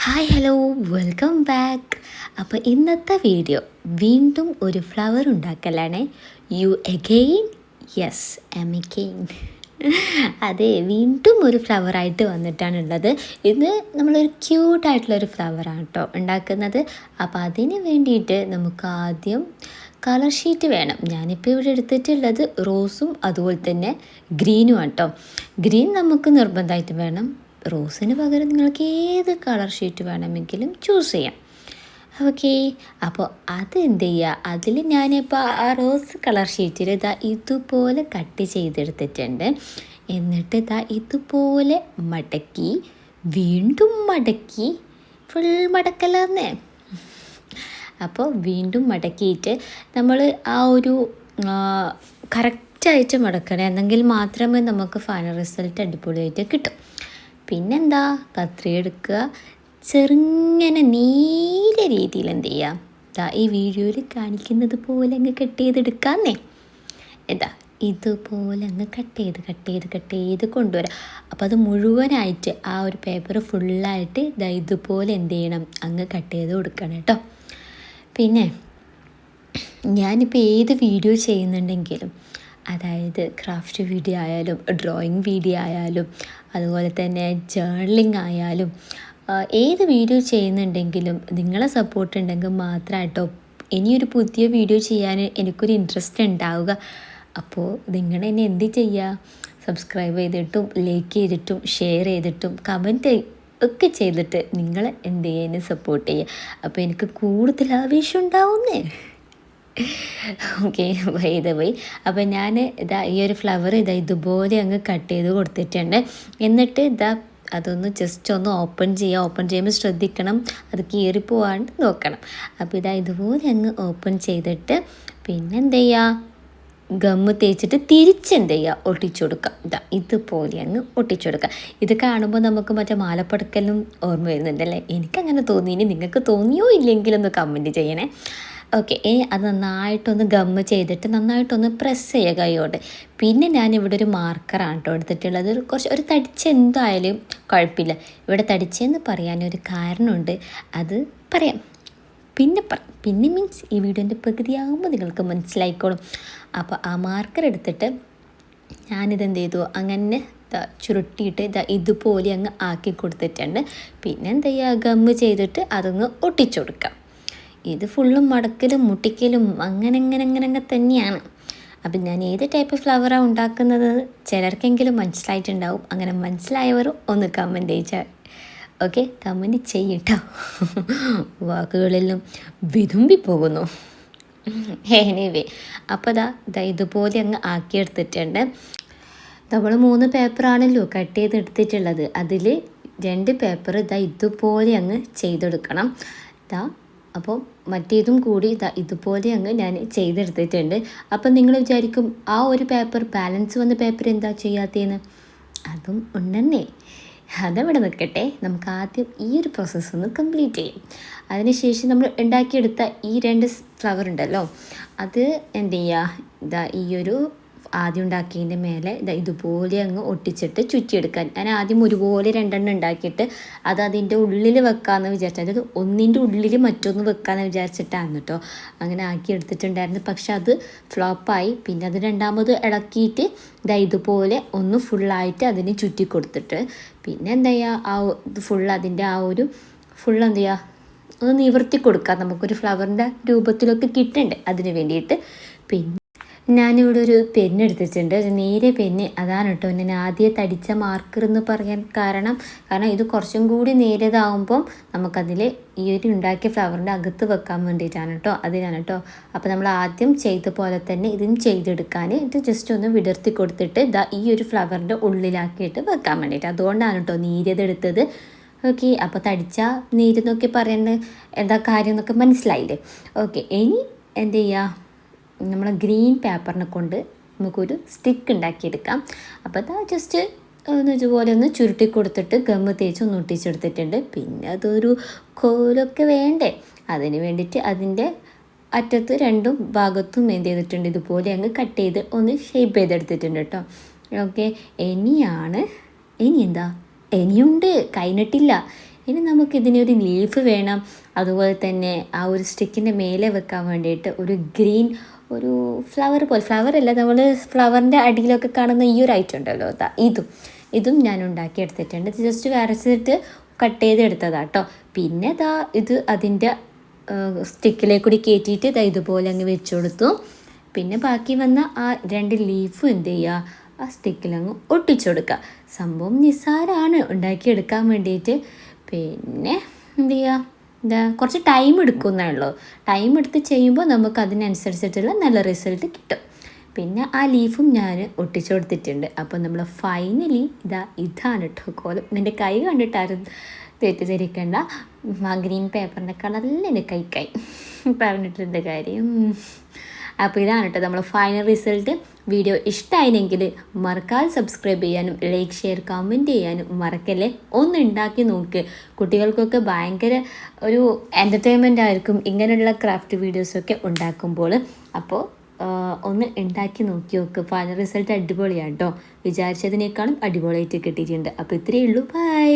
Hi hello welcome back. അപ്പോൾ ഇന്നത്തെ video വീണ്ടും ഒരു ഫ്ലവർ ഉണ്ടാക്കലാണ്. You again? Yes, am again. അതെ, വീണ്ടും ഒരു ഫ്ലവറായിട്ട് വന്നിട്ടാണുള്ളത്. ഇത് നമ്മളൊരു ക്യൂട്ടായിട്ടുള്ളൊരു ഫ്ലവറാണ് കേട്ടോ ഉണ്ടാക്കുന്നത്. അപ്പോൾ അതിന് വേണ്ടിയിട്ട് നമുക്ക് ആദ്യം കളർ ഷീറ്റ് വേണം. ഞാനിപ്പോൾ ഇവിടെ എടുത്തിട്ടുള്ളത് റോസും അതുപോലെ തന്നെ ഗ്രീനും ആണ് കേട്ടോ. ഗ്രീൻ നമുക്ക് നിർബന്ധമായിട്ട് വേണം. റോസിന് പകരം നിങ്ങൾക്ക് ഏത് കളർ ഷീറ്റ് വേണമെങ്കിലും ചൂസ് ചെയ്യാം. ഓക്കെ, അപ്പോൾ അത് എന്ത് ചെയ്യുക, അതിൽ ഞാനിപ്പോൾ ആ റോസ് കളർ ഷീറ്റിൽ ഇതുപോലെ കട്ട് ചെയ്തെടുത്തിട്ടുണ്ട്. എന്നിട്ട് ഇതുപോലെ മടക്കി വീണ്ടും മടക്കി, ഫുൾ മടക്കലാന്നേ. അപ്പോൾ വീണ്ടും മടക്കിയിട്ട് നമ്മൾ ആ ഒരു കറക്റ്റായിട്ട് മടക്കണം, എന്നെങ്കിൽ മാത്രമേ നമുക്ക് ഫൈനൽ റിസൾട്ട് അടിപൊളിയായിട്ട് കിട്ടും. പിന്നെന്താ, കത്രി എടുക്കുക, ചെറുങ്ങനെ നീല രീതിയിൽ എന്ത് ചെയ്യുക, ഈ വീഡിയോയിൽ കാണിക്കുന്നത് പോലെ അങ്ങ് കട്ട് ചെയ്തെടുക്കാന്നേ. ഇതുപോലെ അങ്ങ് കട്ട് ചെയ്ത് കൊണ്ടുവരാം. അപ്പോൾ അത് മുഴുവനായിട്ട് ആ ഒരു പേപ്പർ ഫുള്ളായിട്ട് ഇതുപോലെ എന്ത് ചെയ്യണം, അങ്ങ് കട്ട് ചെയ്ത് കൊടുക്കണം കേട്ടോ. പിന്നെ ഞാനിപ്പോൾ ഏത് വീഡിയോ ചെയ്യുന്നുണ്ടെങ്കിലും, അതായത് ക്രാഫ്റ്റ് വീഡിയോ ആയാലും ഡ്രോയിങ് വീഡിയോ ആയാലും അതുപോലെ തന്നെ ജേർണലിംഗ് ആയാലും ഏത് വീഡിയോ ചെയ്യുന്നുണ്ടെങ്കിലും നിങ്ങളെ സപ്പോർട്ട് ഉണ്ടെങ്കിൽ മാത്രമായിട്ടോ ഇനിയൊരു പുതിയ വീഡിയോ ചെയ്യാൻ എനിക്കൊരു ഇൻട്രസ്റ്റ് ഉണ്ടാവുക. അപ്പോൾ നിങ്ങൾ എന്നെ എന്ത് ചെയ്യുക, സബ്സ്ക്രൈബ് ചെയ്തിട്ടും ലൈക്ക് ചെയ്തിട്ടും ഷെയർ ചെയ്തിട്ടും കമൻറ്റ് ഒക്കെ ചെയ്തിട്ട് നിങ്ങൾ എന്ത് ചെയ്യാൻ സപ്പോർട്ട് ചെയ്യുക. അപ്പോൾ എനിക്ക് കൂടുതൽ ആവേശം ഉണ്ടാവുന്നേ. ഓക്കെ, പോയി. അപ്പോൾ ഞാൻ ഈ ഒരു ഫ്ലവർ ഇതുപോലെ അങ്ങ് കട്ട് ചെയ്ത് കൊടുത്തിട്ടുണ്ട്. എന്നിട്ട് അതൊന്ന് ജസ്റ്റ് ഒന്ന് ഓപ്പൺ ചെയ്യുമ്പോൾ ശ്രദ്ധിക്കണം, അത് കീറിപ്പോവാണ്ട് നോക്കണം. അപ്പോൾ ഇതുപോലെ അങ്ങ് ഓപ്പൺ ചെയ്തിട്ട് പിന്നെ എന്ത് ചെയ്യുക, ഗമ്മ് തേച്ചിട്ട് തിരിച്ചെന്ത് ചെയ്യുക, ഒട്ടിച്ചു കൊടുക്കുക. ഇതുപോലെ അങ്ങ് ഒട്ടിച്ചു കൊടുക്കുക. ഇത് കാണുമ്പോൾ നമുക്ക് മറ്റേ മാലപ്പടക്കലും ഓർമ്മ വരുന്നുണ്ടല്ലേ. എനിക്കങ്ങനെ തോന്നി. ഇനി നിങ്ങൾക്ക് തോന്നിയോ ഇല്ലെങ്കിലൊന്ന് കമൻറ്റ് ചെയ്യണേ. ഓക്കെ, അത് നന്നായിട്ടൊന്ന് ഗമ്മ് ചെയ്തിട്ട് നന്നായിട്ടൊന്ന് പ്രസ് ചെയ്യുക കൈയോട്ട്. പിന്നെ ഞാനിവിടെ ഒരു മാർക്കറാണ് കേട്ടോ എടുത്തിട്ടുള്ളത്. ഒരു തടിച്ച എന്തായാലും കുഴപ്പമില്ല. ഇവിടെ തടിച്ചെന്ന് പറയാനൊരു കാരണമുണ്ട്, അത് പറയാം. പിന്നെ മീൻസ് ഈ വീഡിയോൻ്റെ പകുതിയാകുമ്പോൾ നിങ്ങൾക്ക് മനസ്സിലായിക്കോളും. അപ്പോൾ ആ മാർക്കർ എടുത്തിട്ട് ഞാനിതെന്ത് ചെയ്തു, അങ്ങനെ ചുരുട്ടിയിട്ട് ഇതുപോലെ അങ്ങ് ആക്കി കൊടുത്തിട്ടുണ്ട്. പിന്നെ എന്ത് ചെയ്യുക, ഗമ്മ് ചെയ്തിട്ട് അതൊന്ന് ഒട്ടിച്ചു കൊടുക്കാം. ഇത് ഫുള്ളും മടക്കലും മുട്ടിക്കലും അങ്ങനെ തന്നെയാണ്. അപ്പം ഞാൻ ഏത് ടൈപ്പ് ഫ്ലവറാണ് ഉണ്ടാക്കുന്നത് ചിലർക്കെങ്കിലും മനസ്സിലായിട്ടുണ്ടാവും. അങ്ങനെ മനസ്സിലായവർ ഒന്ന് കമൻറ്റ് ചെയ്യിച്ചാൽ ഓക്കെ, കമൻറ്റ് ചെയ്യട്ടോ. വാക്കുകളെല്ലാം വിതുമ്പി പോകുന്നു. എനിവേ, അപ്പോൾ ഇതുപോലെ അങ്ങ് ആക്കിയെടുത്തിട്ടുണ്ട്. നമ്മൾ 3 പേപ്പറാണല്ലോ കട്ട് ചെയ്തെടുത്തിട്ടുള്ളത്. അതിൽ 2 പേപ്പർ ഇതുപോലെ അങ്ങ് ചെയ്തെടുക്കണം. അപ്പോൾ മറ്റേതും കൂടി ഇതുപോലെ അങ്ങ് ഞാൻ ചെയ്തെടുത്തിട്ടുണ്ട്. അപ്പം നിങ്ങൾ വിചാരിക്കും ആ ഒരു പേപ്പർ ബാലൻസ് വന്ന പേപ്പർ എന്താ ചെയ്യാത്തതെന്ന്. അതും ഉണ്ടെന്നേ, അതവിടെ നിൽക്കട്ടെ. നമുക്ക് ആദ്യം ഈ ഒരു പ്രോസസ്സ് ഒന്ന് കംപ്ലീറ്റ് ചെയ്യും. അതിനുശേഷം നമ്മൾ ഉണ്ടാക്കിയെടുത്ത ഈ 2 ഫ്ലവർ ഉണ്ടല്ലോ, അത് എന്ത് ചെയ്യുക, ഈ ഒരു ആദ്യം ഉണ്ടാക്കിയതിൻ്റെ മേലെ ഇതുപോലെ അങ്ങ് ഒട്ടിച്ചിട്ട് ചുറ്റിയെടുക്കാൻ. ഞാൻ ആദ്യം ഒരുപോലെ 2 ഉണ്ടാക്കിയിട്ട് അതിൻ്റെ ഉള്ളിൽ വെക്കാമെന്ന് വിചാരിച്ചത്, അതായത് ഒന്നിൻ്റെ ഉള്ളിൽ മറ്റൊന്ന് വെക്കാമെന്ന് വിചാരിച്ചിട്ടാണ് കേട്ടോ അങ്ങനെ ആക്കി എടുത്തിട്ടുണ്ടായിരുന്നു. പക്ഷെ അത് ഫ്ലോപ്പായി. പിന്നെ അത് രണ്ടാമത് ഇളക്കിയിട്ട് ഇതുപോലെ ഒന്ന് ഫുള്ളായിട്ട് അതിന് ചുറ്റി കൊടുത്തിട്ട് പിന്നെ എന്താ ചെയ്യുക, അതിൻ്റെ ആ ഒരു എന്ത് ചെയ്യുക, ഒന്ന് നിവർത്തി കൊടുക്കുക. നമുക്കൊരു ഫ്ലവറിൻ്റെ രൂപത്തിലൊക്കെ കിട്ടണ്ടേ, അതിന് വേണ്ടിയിട്ട്. പിന്നെ ഞാനിവിടെ ഒരു പെന്ന് എടുത്തിട്ടുണ്ട്, ഒരു നേരിയ പെന്ന്. അതാണ് കേട്ടോ ഞാൻ ആദ്യം തടിച്ച മാർക്കർ എന്ന് പറയാൻ കാരണം ഇത് കുറച്ചും കൂടി നേരിയതാവുമ്പം നമുക്കതിൽ ഈ ഒരു ഉണ്ടാക്കിയ ഫ്ലവറിൻ്റെ അകത്ത് വെക്കാൻ വേണ്ടിയിട്ടാണ് കേട്ടോ, അതിനാണ് കേട്ടോ. അപ്പോൾ നമ്മൾ ആദ്യം ചെയ്ത പോലെ തന്നെ ഇതും ചെയ്തെടുക്കാൻ ഇത് ജസ്റ്റ് ഒന്ന് വിടർത്തി കൊടുത്തിട്ട് ഈ ഒരു ഫ്ലവറിൻ്റെ ഉള്ളിലാക്കിയിട്ട് വെക്കാൻ വേണ്ടിയിട്ട്, അതുകൊണ്ടാണ് കേട്ടോ നേരിയതെടുത്തത്. ഓക്കെ, അപ്പോൾ തടിച്ച നേരെന്നൊക്കെ പറയുന്നത് എന്താ കാര്യം എന്നൊക്കെ മനസ്സിലായില്ലേ. ഓക്കെ, ഇനി എന്ത് ചെയ്യുക, നമ്മൾ ഗ്രീൻ പേപ്പറിനെ കൊണ്ട് നമുക്കൊരു സ്റ്റിക്ക് ഉണ്ടാക്കിയെടുക്കാം. അപ്പോൾ ജസ്റ്റ് ഇതുപോലെ ഒന്ന് ചുരുട്ടി കൊടുത്തിട്ട് ഗമ്മ് തേച്ച് ഒന്ന് ഒട്ടിച്ചെടുത്തിട്ടുണ്ട്. പിന്നെ അതൊരു കോലൊക്കെ വേണ്ടേ, അതിന് വേണ്ടിയിട്ട് അതിൻ്റെ അറ്റത്ത് 2 ഭാഗത്തും എന്ത് ചെയ്തിട്ടുണ്ട്, ഇതുപോലെ അങ്ങ് കട്ട് ചെയ്ത് ഒന്ന് ഷേപ്പ് ചെയ്തെടുത്തിട്ടുണ്ട് കേട്ടോ. ഓക്കെ, ഇനി ഇനിയുണ്ട്, കഴിഞ്ഞിട്ടില്ല. ഇനി നമുക്ക് ഇതിനൊരു ലീഫ് വേണം. അതുപോലെ തന്നെ ആ ഒരു സ്റ്റിക്കിൻ്റെ മേലെ വെക്കാൻ വേണ്ടിയിട്ട് ഒരു ഗ്രീൻ ഒരു ഫ്ലവർ പോലെ, ഫ്ലവർ അല്ല, നമ്മൾ ഫ്ലവറിൻ്റെ അടിയിലൊക്കെ കാണുന്ന ഈ ഒരു ഐറ്റം ഉണ്ടല്ലോ, അതാ ഇതും ഞാൻ ഉണ്ടാക്കിയെടുത്തിട്ടുണ്ട്. ജസ്റ്റ് വരച്ചിട്ട് കട്ട് ചെയ്തെടുത്തതാണ് കേട്ടോ. പിന്നെ ഇത് അതിൻ്റെ സ്റ്റിക്കിലേക്ക് കൂടി കയറ്റിയിട്ട് ഇതുപോലെ അങ്ങ് വെച്ച് കൊടുത്തു. പിന്നെ ബാക്കി വന്ന ആ 2 ലീഫും എന്ത് ചെയ്യുക, ആ സ്റ്റിക്കിലങ്ങ് ഒട്ടിച്ചു കൊടുക്കുക. സംഭവം നിസ്സാരമാണ് ഉണ്ടാക്കിയെടുക്കാൻ വേണ്ടിയിട്ട്. പിന്നെ എന്ത് ചെയ്യുക, കുറച്ച് ടൈം എടുക്കുന്നേ ഉള്ളൂ. ടൈം എടുത്ത് ചെയ്യുമ്പോൾ നമുക്ക് അതിനനുസരിച്ചിട്ടുള്ള നല്ല റിസൾട്ട് കിട്ടും. പിന്നെ ആ ലീഫും ഞാൻ ഒട്ടിച്ചു കൊടുത്തിട്ടുണ്ട്. അപ്പോൾ നമ്മൾ ഫൈനലി ഇതാണ് കേട്ടോ കോലം. എൻ്റെ കൈ കണ്ടിട്ടാരും തെറ്റിദ്ധരിക്കേണ്ട. ആ ഗ്രീൻ പേപ്പറിൻ്റെ കളറിൽ എൻ്റെ കൈ പറഞ്ഞിട്ടുണ്ട് കാര്യം. അപ്പോൾ ഇതാണ് കേട്ടോ നമ്മൾ ഫൈനൽ റിസൾട്ട്. വീഡിയോ ഇഷ്ടമായില്ലെങ്കിൽ മറക്കാതെ സബ്സ്ക്രൈബ് ചെയ്യാനും ലൈക്ക് ഷെയർ കമൻറ്റ് ചെയ്യാനും മറക്കല്ലേ. ഒന്ന് ഉണ്ടാക്കി നോക്ക്. കുട്ടികൾക്കൊക്കെ ഭയങ്കര ഒരു എൻ്റർടൈൻമെൻ്റ് ആയിരിക്കും ഇങ്ങനെയുള്ള ക്രാഫ്റ്റ് വീഡിയോസൊക്കെ ഉണ്ടാക്കുമ്പോൾ. അപ്പോൾ ഒന്ന് ഉണ്ടാക്കി നോക്കി നോക്ക്. ഫൈനൽ റിസൾട്ട് അടിപൊളിയാണ് കേട്ടോ. വിചാരിച്ചതിനേക്കാളും അടിപൊളിയായിട്ട് കിട്ടിയിട്ടുണ്ട്. അപ്പോൾ ഇത്രയേ ഉള്ളൂ. ബൈ.